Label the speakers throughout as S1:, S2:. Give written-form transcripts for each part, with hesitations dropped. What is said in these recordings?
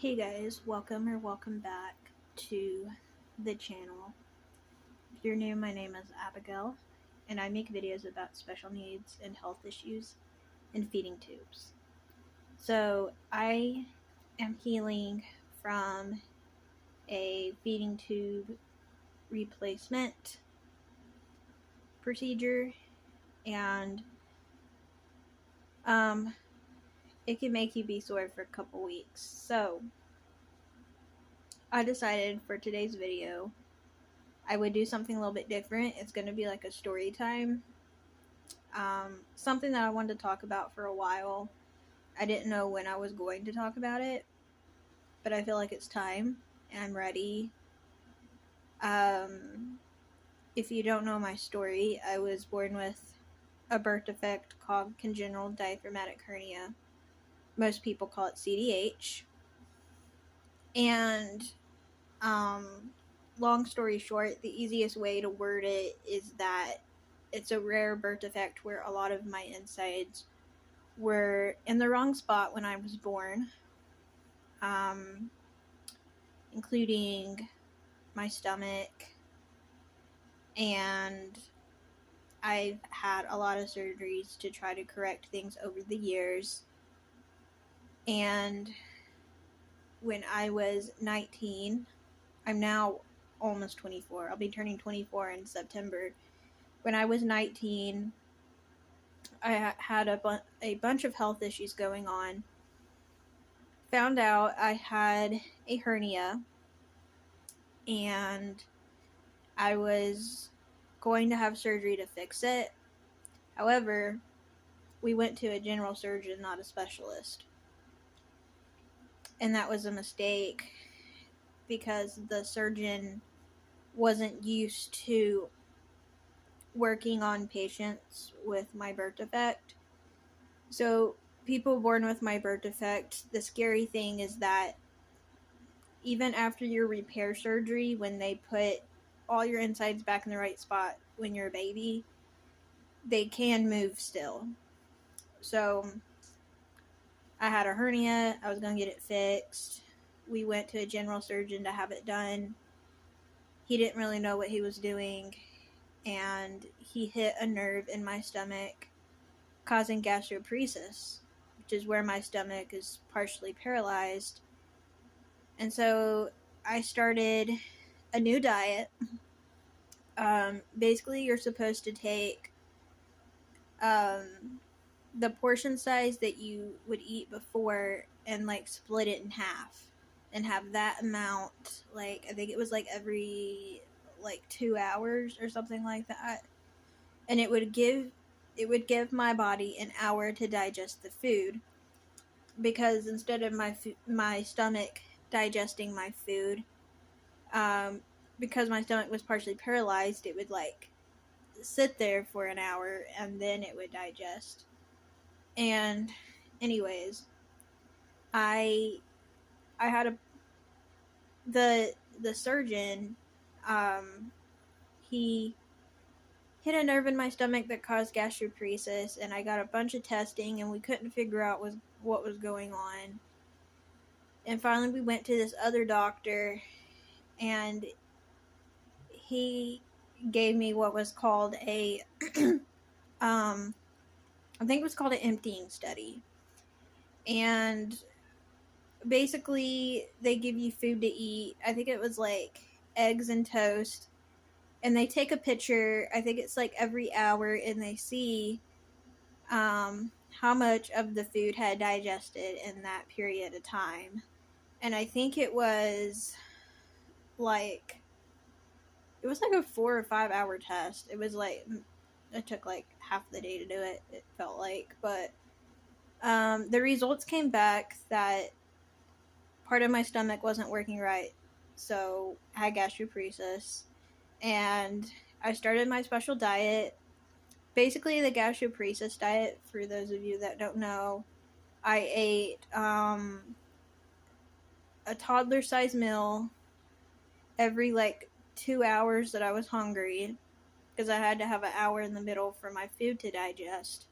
S1: Hey guys, welcome back to the channel. If you're new, my name is Abigail, and I make videos about special needs and health issues and feeding tubes. So I am healing from a feeding tube replacement procedure, and it can make you be sore for a couple weeks. So I decided for today's video I would do something a little bit different. It's going to be like a story time. Something that I wanted to talk about for a while. I didn't know when I was going to talk about it, but I feel like it's time and I'm ready. If you don't know my story, I was born with a birth defect called congenital diaphragmatic hernia. Most people call it CDH. And long story short, the easiest way to word it is that it's a rare birth defect where a lot of my insides were in the wrong spot when I was born, including my stomach, and I've had a lot of surgeries to try to correct things over the years. And when I was 19, I'm now almost 24. I'll be turning 24 in September. When I was 19, I had a bunch of health issues going on. Found out I had a hernia, and I was going to have surgery to fix it. However, we went to a general surgeon, not a specialist. And that was a mistake because the surgeon wasn't used to working on patients with my birth defect. So, people born with my birth defect, the scary thing is that even after your repair surgery, when they put all your insides back in the right spot when you're a baby, they can move still. So I had a hernia. I was going to get it fixed. We went to a general surgeon to have it done. He didn't really know what he was doing, and he hit a nerve in my stomach, causing gastroparesis, which is where my stomach is partially paralyzed. And so I started a new diet. Basically, you're supposed to take the portion size that you would eat before and like split it in half and have that amount, like I think it was like every like 2 hours or something like that, and it would give my body an hour to digest the food, because instead of my stomach digesting my food, because my stomach was partially paralyzed, it would like sit there for an hour and then it would digest. And anyways, I had the surgeon, he hit a nerve in my stomach that caused gastroparesis, and I got a bunch of testing and we couldn't figure out what was going on. And finally we went to this other doctor, and he gave me what was called a I think it was called an emptying study. And basically they give you food to eat. I think it was like eggs and toast, and they take a picture, I think it's like every hour, and they see how much of the food had digested in that period of time. And I think it was like a 4 or 5 hour test. It took like half the day to do it, it felt like. But the results came back that part of my stomach wasn't working right, so I had gastroparesis, and I started my special diet. Basically, the gastroparesis diet, for those of you that don't know, I ate a toddler-sized meal every like 2 hours that I was hungry, because I had to have an hour in the middle for my food to digest.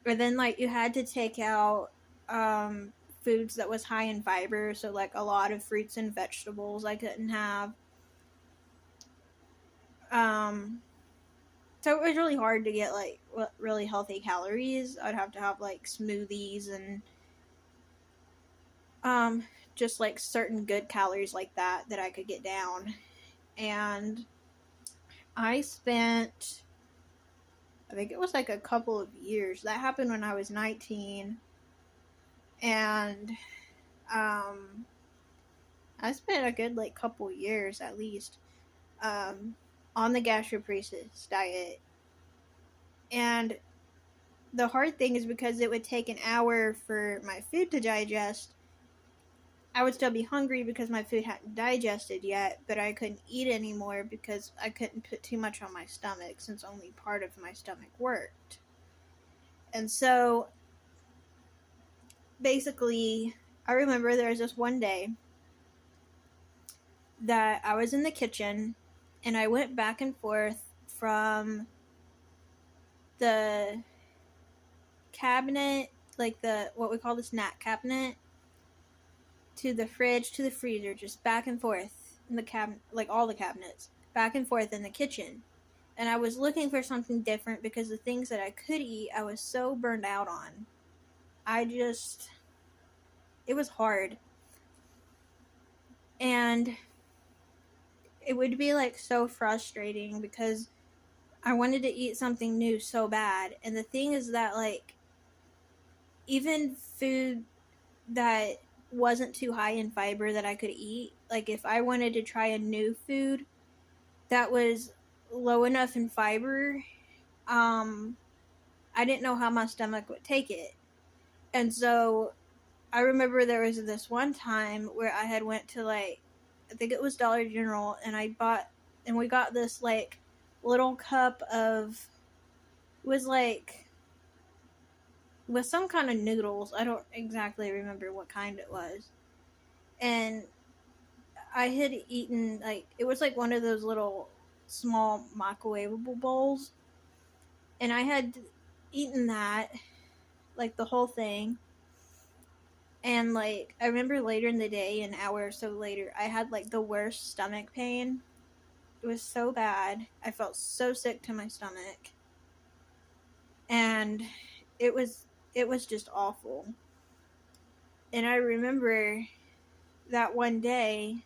S1: And then like you had to take out foods that was high in fiber, so like a lot of fruits and vegetables I couldn't have. So it was really hard to get like really healthy calories. I'd have to have like smoothies and just like certain good calories like that I could get down. And I spent, I think it was like a couple of years. That happened when I was 19. And I spent a good like couple years at least on the gastroparesis diet. And the hard thing is because it would take an hour for my food to digest, I would still be hungry because my food hadn't digested yet, but I couldn't eat anymore because I couldn't put too much on my stomach since only part of my stomach worked. And so basically, I remember there was this one day that I was in the kitchen and I went back and forth from the cabinet, like the what we call the snack cabinet, to the fridge to the freezer, just back and forth in the cabinet, like all the cabinets, back and forth in the kitchen. And I was looking for something different because the things that I could eat, I was so burned out on. It was hard. And it would be like so frustrating because I wanted to eat something new so bad. And the thing is that like even food that wasn't too high in fiber that I could eat, like if I wanted to try a new food that was low enough in fiber, I didn't know how my stomach would take it. And so I remember there was this one time where I had went to like, I think it was Dollar General, and we got this like little cup of, it was like with some kind of noodles. I don't exactly remember what kind it was. And I had eaten like, it was like one of those little small microwavable bowls. And I had eaten that, like the whole thing. And like, I remember later in the day, an hour or so later, I had like the worst stomach pain. It was so bad. I felt so sick to my stomach. And it was just awful. And I remember that one day,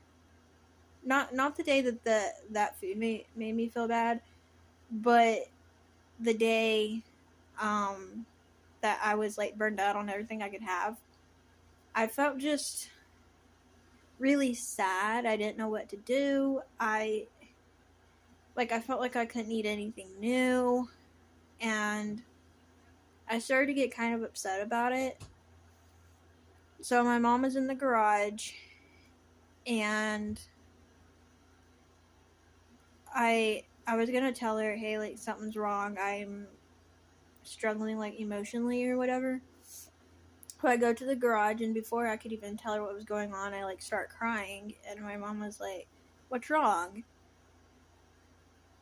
S1: not the day that that food made me feel bad, but the day that I was like burned out on everything I could have. I felt just really sad. I didn't know what to do. I felt like I couldn't eat anything new, and I started to get kind of upset about it. So my mom was in the garage, and I was gonna tell her, hey, like something's wrong. I'm struggling like emotionally or whatever. So I go to the garage, and before I could even tell her what was going on, I like start crying, and my mom was like, "What's wrong?"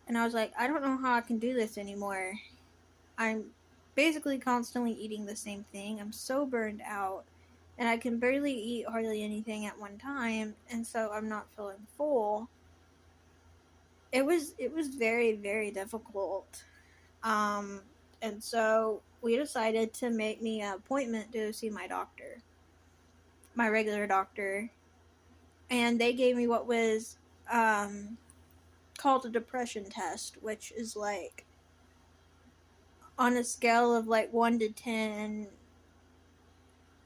S1: And I was like, "I don't know how I can do this anymore. I'm basically constantly eating the same thing. I'm so burned out, and I can barely eat hardly anything at one time, and so I'm not feeling full." It was very, very difficult. And so we decided to make me an appointment to see my doctor, my regular doctor. And they gave me what was called a depression test, which is like on a scale of like 1 to 10,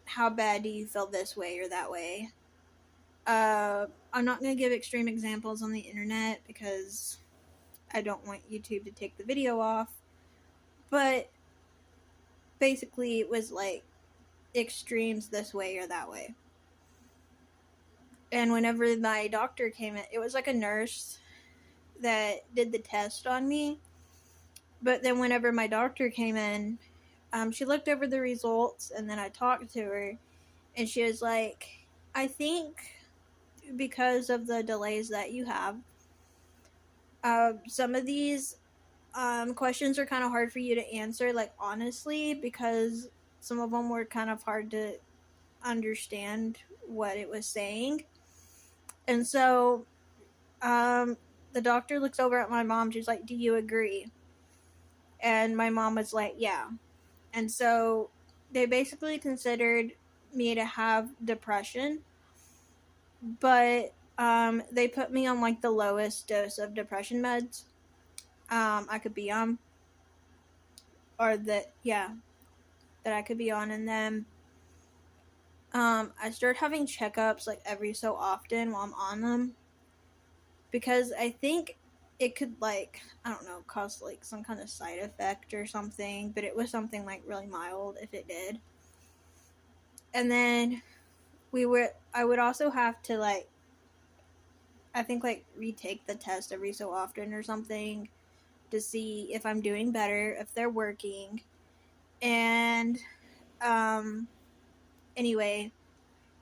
S1: how bad do you feel this way or that way? I'm not going to give extreme examples on the internet because I don't want YouTube to take the video off. But basically, it was like extremes this way or that way. And whenever my doctor came in, it was like a nurse that did the test on me. But then whenever my doctor came in, she looked over the results, and then I talked to her, and she was like, I think because of the delays that you have, some of these questions are kind of hard for you to answer, like honestly, because some of them were kind of hard to understand what it was saying. And so the doctor looks over at my mom. She's like, "Do you agree?" And my mom was like, "Yeah." And so they basically considered me to have depression, but they put me on like the lowest dose of depression meds I could be on, or that I could be on. And then I started having checkups like every so often while I'm on them, because I think it could, like, I don't know, cause like some kind of side effect or something, but it was something like really mild if it did. And then I would also have to, like, I think, like, retake the test every so often or something to see if I'm doing better, if they're working. And anyway,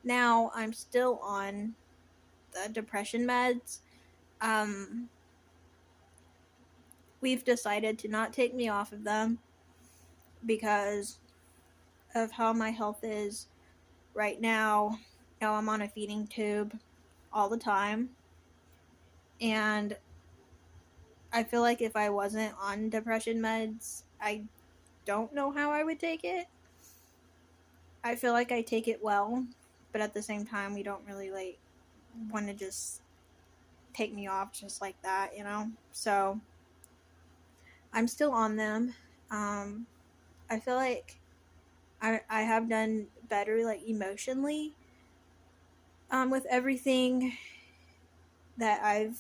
S1: now I'm still on the depression meds. We've decided to not take me off of them because of how my health is right now. You know, I'm on a feeding tube all the time, and I feel like if I wasn't on depression meds, I don't know how I would take it. I feel like I take it well, but at the same time, we don't really, like, want to just take me off just like that, you know? So I'm still on them. I feel like I have done better, like, emotionally, with everything that I've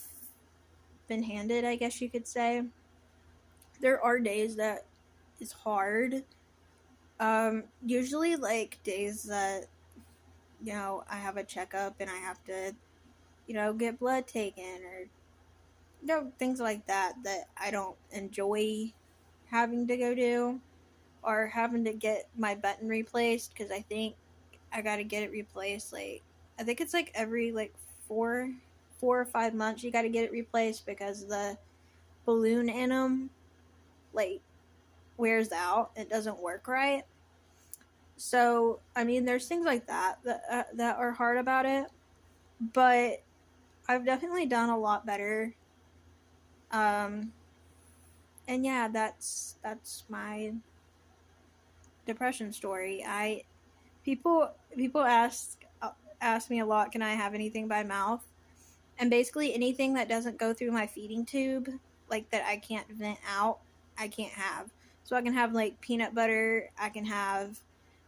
S1: been handed, I guess you could say. There are days that it's hard. Usually, like, days that, you know, I have a checkup and I have to, you know, get blood taken, or, you know, things like that I don't enjoy having to go do, or having to get my button replaced, because I think I gotta get it replaced, like, I think it's like every, like, 4 or 5 months you gotta get it replaced, because the balloon in them, like, wears out. It doesn't work right. So, I mean, there's things like that are hard about it, but I've definitely done a lot better. And yeah, that's my depression story. People ask me a lot, can I have anything by mouth? And basically anything that doesn't go through my feeding tube, like, that I can't vent out, I can't have. So I can have, like, peanut butter, I can have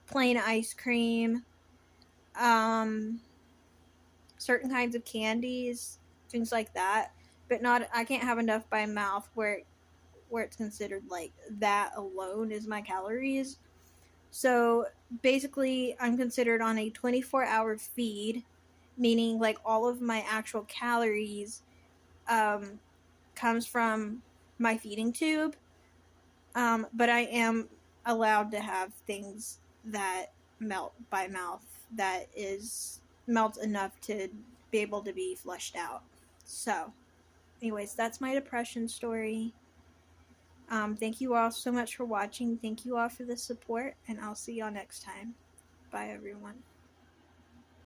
S1: plain ice cream, certain kinds of candies, things like that. But not, I can't have enough by mouth where it's considered like that alone is my calories. So basically, I'm considered on a 24-hour feed, meaning, like, all of my actual calories comes from my feeding tube. But I am allowed to have things that melt by mouth, that is melts enough to be able to be flushed out. So, anyways, that's my depression story. Thank you all so much for watching. Thank you all for the support, and I'll see y'all next time. Bye, everyone.